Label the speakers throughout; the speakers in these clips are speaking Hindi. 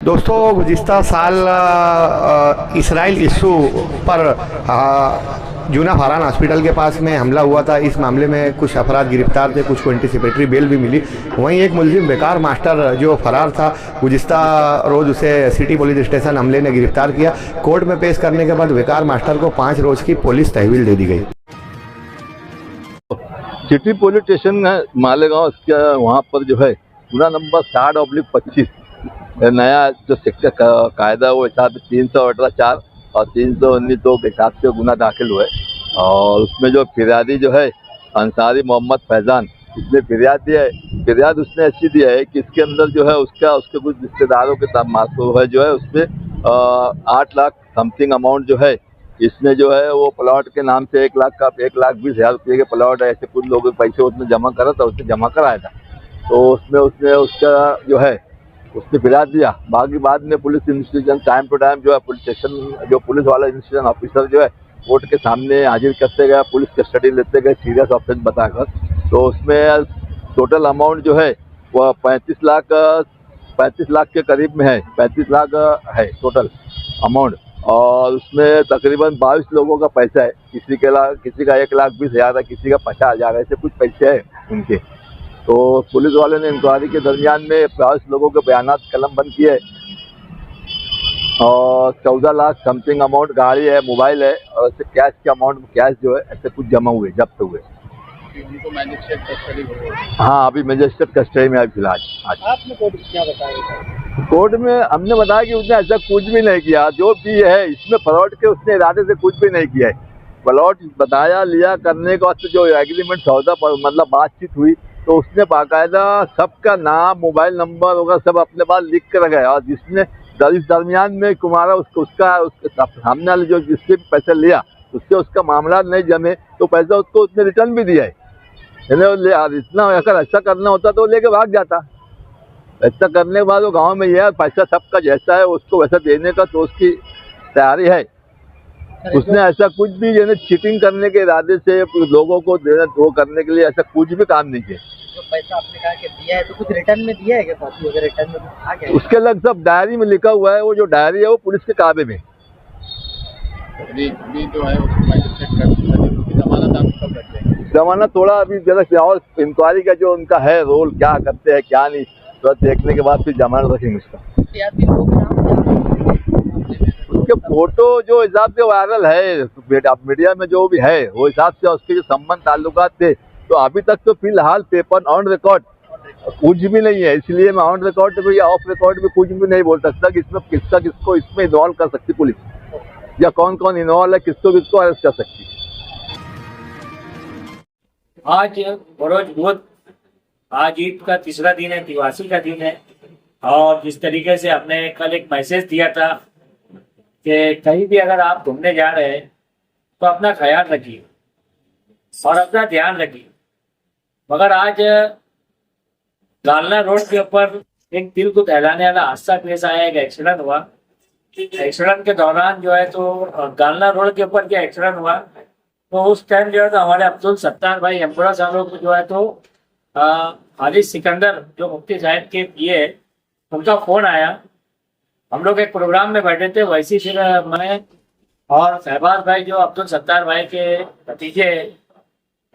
Speaker 1: दोस्तों गुज़िस्ता साल इसराइल इशू पर जूना फारान हॉस्पिटल के पास में हमला हुआ था। इस मामले में कुछ अफराद गिरफ्तार थे, कुछ को एंटीसिपेटरी बेल भी मिली। वहीं एक मुलजिम बेकार मास्टर जो फरार था, गुज़िस्ता रोज़ उसे सिटी पुलिस स्टेशन हमले ने गिरफ्तार किया। कोर्ट में पेश करने के बाद बेकार मास्टर को 5 रोज़ की पुलिस तहवील दे दी गई।
Speaker 2: सिटी पुलिस स्टेशन है मालेगांव, इसका वहाँ पर जो है गुना नंबर 60/25 नया जो सेक्टर कायदा वो हिसाब से 318(4) और 319(2) के हिसाब से गुना दाखिल हुआ है। और उसमें जो फिरियादी जो है अंसारी मोहम्मद फैज़ान, इसने फिरियाद दिया है। फिरियाद उसने ऐसी दिया है कि इसके अंदर जो है उसके कुछ रिश्तेदारों के साथ मासूम है जो है उसमें 8 लाख समथिंग अमाउंट जो है इसमें जो है वो प्लॉट के नाम से 1,20,000 रुपये के प्लॉट है, ऐसे कुछ लोगों के पैसे उसने जमा करा था, उसने जमा कराया था। तो उसमें उसने उसका जो है उसने फिरियाद दिया। बाकी बाद में police investigation time to time जो है पुलिस स्टेशन जो पुलिस वाला इन्वेस्टिगेशन ऑफिसर जो है कोर्ट के सामने हाजिर करते गए, पुलिस कस्टडी लेते गए सीरियस ऑफेंस बताकर। तो उसमें टोटल अमाउंट जो है वह 35 लाख के करीब में है, 35 लाख है टोटल अमाउंट। और उसमें तकरीबन 22 लोगों का पैसा है, किसी का 1,20,000 है, किसी का 50,000 है, ऐसे कुछ पैसे हैं उनके। तो पुलिस वाले ने इंक्वायरी के दरमियान में 22 लोगों के बयानात कलमबंद किए और 14 लाख समथिंग अमाउंट गाड़ी है, मोबाइल है और ऐसे कैश के अमाउंट कैश जो है ऐसे कुछ जमा हुए, जब्त हुए।
Speaker 3: उनको मैजिस्ट्रेट कस्टडी हो।
Speaker 2: हाँ, अभी मैजिस्ट्रेट कस्टडी में है फिलहाल।
Speaker 3: आपने कोर्ट में क्या बताया?
Speaker 2: कोर्ट में हमने बताया कि उसने ऐसा कुछ भी नहीं किया, जो भी है इसमें फ्रॉड के उसने इरादे से कुछ भी नहीं किया है। प्लॉट बताया लिया करने के बाद जो एग्रीमेंट सौदा मतलब बातचीत हुई तो उसने बाकायदा सबका नाम, मोबाइल नंबर वगैरह सब अपने पास लिख कर रखा। और जिसने इस दरमियान में कुमारा उसके सामने वाले जो जिससे पैसे लिया उससे उसका मामला नहीं जमे तो पैसा उसको उसने रिटर्न भी दिया है। इतना अगर ऐसा करना होता तो लेके भाग जाता। ऐसा करने के बाद वो गांव में यह पैसा सबका जैसा है उसको वैसा देने का तो उसकी तैयारी है। उसने ऐसा कुछ भी यानी चीटिंग करने के इरादे से लोगों को देना वो करने के लिए ऐसा कुछ भी काम नहीं किया।
Speaker 3: तो पैसा आपने कहा कि दिया है तो कुछ रिटर्न में दिया है क्या? कॉपी वगैरह रिटर्न में आ गया?
Speaker 2: उसके लग सब डायरी में लिखा हुआ है, वो जो डायरी है वो पुलिस के काबे में।
Speaker 3: अभी जो है उसको मैजिस्ट्रेट कर जमानत आप कब रख देंगे?
Speaker 2: जमानत थोड़ा अभी जरा और इंक्वायरी का जो उनका है रोल क्या करते हैं क्या नहीं तो देखने के बाद फिर जमानत रखेंगे उसका। उसके फोटो जो हिसाब से वायरल है आप मीडिया में जो भी है वो हिसाब से उसके जो संबंध ताल्लुकात थे तो अभी तक तो फिलहाल पेपर ऑन रिकॉर्ड कुछ भी नहीं है। इसलिए मैं ऑन रिकॉर्ड या ऑफ रिकॉर्ड में कुछ भी नहीं बोल सकता कि इसमें किसको इसमें इन्वॉल्व कर सकती पुलिस या कौन कौन इन्वॉल्व है, किसको अरेस्ट कर सकती।
Speaker 4: आज बरोज बुध, आज ईद का तीसरा दिन है, दिवासी का दिन है। और जिस तरीके से आपने कल एक मैसेज दिया था कि कहीं भी अगर आप घूमने जा रहे हैं तो अपना ख्याल रखिए और अपना ध्यान रखिए। मगर आज गालना रोड के ऊपर एक दिल को दहलाने वाला हादसा पेश आया, एक एक्सीडेंट हुआ। एक्सीडेंट के दौरान जो है तो गालना रोड के ऊपर क्या एक्सीडेंट हुआ तो उस टाइम जो है तो हमारे अब्दुल सत्तार भाई एम्पोरा साहब को जो है तो हारिस सिकंदर जो मुफ्ती साहब के पिए उनका फोन आया। हम लोग एक प्रोग्राम में बैठे थे, वैसे फिर मैं और शहबाज भाई जो अब्दुल सत्तार भाई के भतीजे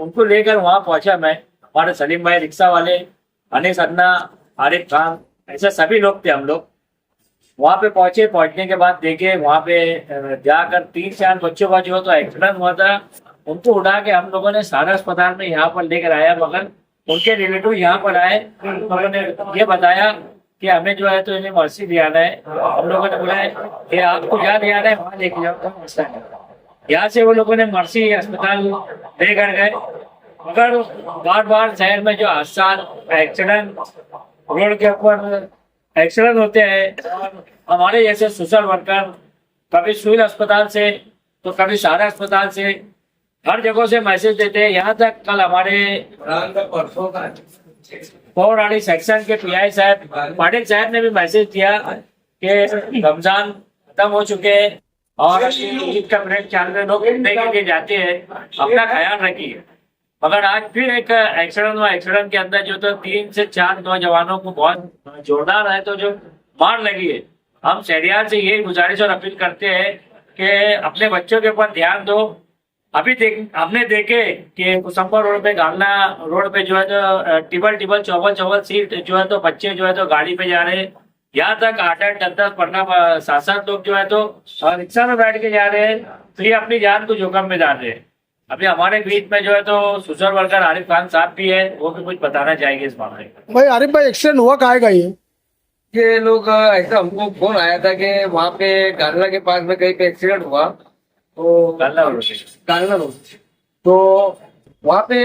Speaker 4: उनको लेकर वहाँ पहुंचा। मैं, हमारे सलीम भाई रिक्शा वाले, अनिस अन्ना, आरिफ खान, ऐसे सभी लोग थे। हम लोग वहाँ पे पहुंचे। पहुंचने के बाद देखे वहाँ पे जाकर 3-4 बच्चों का जो तो एक्सीडेंट हुआ था, उनको उठा के हम लोगों ने सारा अस्पताल में यहाँ पर लेकर आया। मगर उनके रिलेटिव यहाँ पर आए, उन्होंने ये बताया कि हमें जो है तो इन्हें मर्सी दिलाना है। हम लोगों ने बोला कि आपको जहाँ दिलाना है वहाँ लेके जाओ। यहाँ से वो लोगों ने मर्सी अस्पताल लेकर गए। मगर बार बार शहर में जो हादसा, एक्सीडेंट, रोड के ऊपर एक्सीडेंट होते हैं, हमारे जैसे सोशल वर्कर कभी सिविल अस्पताल से तो कभी सारा अस्पताल से हर जगह से मैसेज देते हैं। यहाँ तक कल हमारे पौराड़ी सेक्शन के पीआई साहब पाटिल साहब ने भी मैसेज दिया कि रमजान खत्म हो चुके हैं और ईद का ब्रेक चाल में लोग घूमने के लिए जाते हैं, अपना ख्याल रखिए। मगर आज फिर एक एक्सीडेंट हुआ। एक्सीडेंट के अंदर जो तो 3 से 4 नौजवानों को बहुत जोरदार है तो जो मार लगी है। हम शहरियार से यही गुजारिश और अपील करते हैं कि अपने बच्चों के ऊपर ध्यान दो। अभी हमने देखे कि कुसम्बर रोड पे गालना रोड पे जो है तो टिबल चौबल सीट जो है तो बच्चे जो है तो गाड़ी पे जा रहे हैं। यहाँ तक 8-8, 10-10, 15, 7-7 लोग जो है तो रिक्शा में बैठ के जा रहे हैं, तो ये अपनी जान को जोखिम में डाल रहे हैं। अभी हमारे बीच में जो है तो सोशल वर्कर आरिफ खान साहब भी है, वो भी कुछ बताना चाहेंगे इस मामले में।
Speaker 5: भाई आरिफ भाई, एक्सीडेंट हुआ कहाँ का
Speaker 6: ये लोग ऐसा हमको फोन आया था कि वहाँ पे गालना के पास में कहीं पे एक्सीडेंट हुआ, तो
Speaker 4: गालना रोड पे।
Speaker 6: गालना रोड, तो वहाँ पे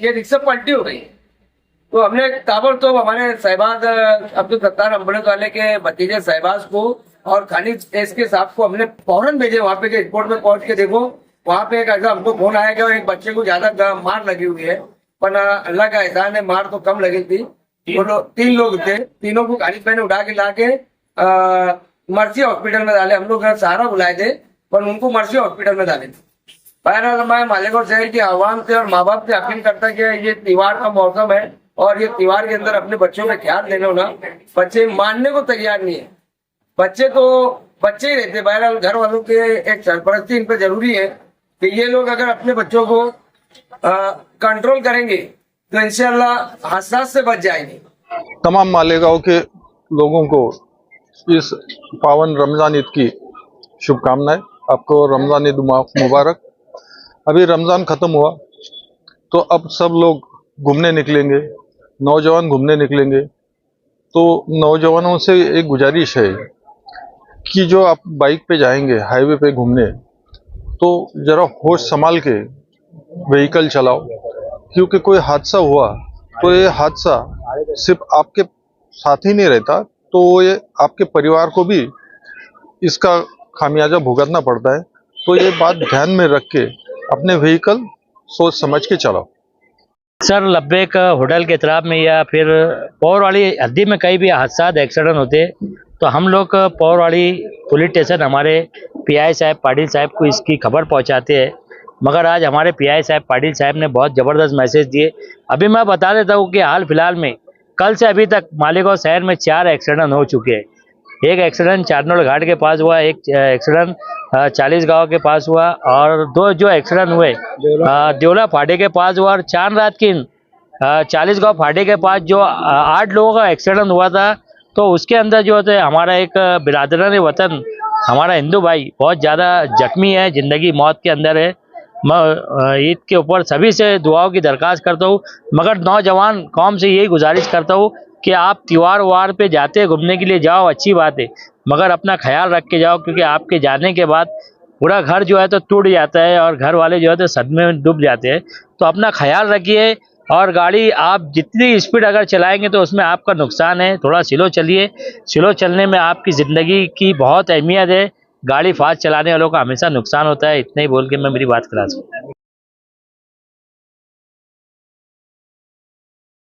Speaker 6: ये रिक्शा पलटी हो गई। तो हमने ताबड़तोड़ हमारे शहबाज अब्दुल सत्तार एम्बुलेंस वाले के भतीजे शहबाज को और खालिद एसके साहब को हमने फौरन भेजे वहाँ पे, रिपोर्ट में पहुंच के देखो वहाँ पे एक ऐसा हमको फोन आया कि एक बच्चे को ज्यादा मार लगी हुई है, पर अल्लाह का एहसान है मार तो कम लगी थी। वो लोग 3 लोग थे, तीनों को गाड़ी पे उठा के लाके मर्सी हॉस्पिटल में डाले। हम लोग सहारा बुलाए थे पर उनको मर्सी हॉस्पिटल में डाले थे। बहरहाल मैं मालेगांव शहर के आवाम से और माँ बाप से अपील करता कि ये त्योहार का मौसम है और ये त्योहार के अंदर अपने बच्चों पे ख्याल देना होना। बच्चे मानने को तैयार नहीं है, बच्चे तो बच्चे ही रहते। बहरहाल घर वालों के एक सरपरस्ती इन पे जरूरी है कि ये लोग अगर अपने बच्चों को कंट्रोल करेंगे तो इंशाल्लाह हादसा से बच जाएंगे।
Speaker 7: तमाम मालेगांव के लोगों को इस पावन रमजान ईद की शुभकामनाएं। आपको रमजान ईद मुबारक। अभी रमजान खत्म हुआ तो अब सब लोग घूमने निकलेंगे, नौजवान घूमने निकलेंगे। तो नौजवानों से एक गुजारिश है कि जो आप बाइक पे जाएंगे हाईवे पे घूमने, तो जरा होश संभाल के व्हीकल चलाओ, क्योंकि कोई हादसा हुआ तो ये हादसा सिर्फ आपके साथ ही नहीं रहता, तो ये आपके परिवार को भी इसका खामियाजा भुगतना पड़ता है। तो ये बात ध्यान में रख के अपने व्हीकल सोच समझ के चलाओ।
Speaker 8: सर लब्बेक होटल के तरफ में या फिर पौर वाली हद्दी में कहीं भी हादसा एक्सीडेंट होते तो हम लोग पौर वाली पुलिस स्टेशन हमारे पीआई साहब पाटिल साहब को इसकी खबर पहुंचाते हैं। मगर आज हमारे पीआई साहब पाटिल साहब ने बहुत ज़बरदस्त मैसेज दिए। अभी मैं बता देता हूँ कि हाल फिलहाल में कल से अभी तक मालेगांव शहर में 4 एक्सीडेंट हो चुके हैं। एक एक्सीडेंट चारनोल घाट के पास हुआ, एक एक्सीडेंट 40 गांव के पास हुआ और 2 जो एक्सीडेंट हुए देवला फाटे के पास हुआ और चांद रात की 40 गांव फाटे के पास जो 8 लोगों का एक्सीडेंट हुआ था। तो उसके अंदर जो है हमारा एक बिरादरान वतन हमारा हिंदू भाई बहुत ज़्यादा जख्मी है, ज़िंदगी मौत के अंदर है। मैं ईद के ऊपर सभी से दुआओं की दरख्वास्त करता हूँ, मगर नौजवान कौम से यही गुजारिश करता हूँ कि आप त्योहार वार पे जाते हैं घूमने के लिए जाओ, अच्छी बात है, मगर अपना ख्याल रख के जाओ, क्योंकि आपके जाने के बाद पूरा घर जो है तो टूट जाता है और घर वाले जो है तो सदमे में डूब जाते हैं। तो अपना ख्याल रखिए और गाड़ी आप जितनी स्पीड अगर चलाएंगे तो उसमें आपका नुकसान है। थोड़ा स्लो चलिए, स्लो चलने में आपकी ज़िंदगी की बहुत अहमियत है। गाड़ी फास्ट चलाने वालों का हमेशा नुकसान होता है। इतना ही बोल के मैं मेरी बात करा सकता हूँ।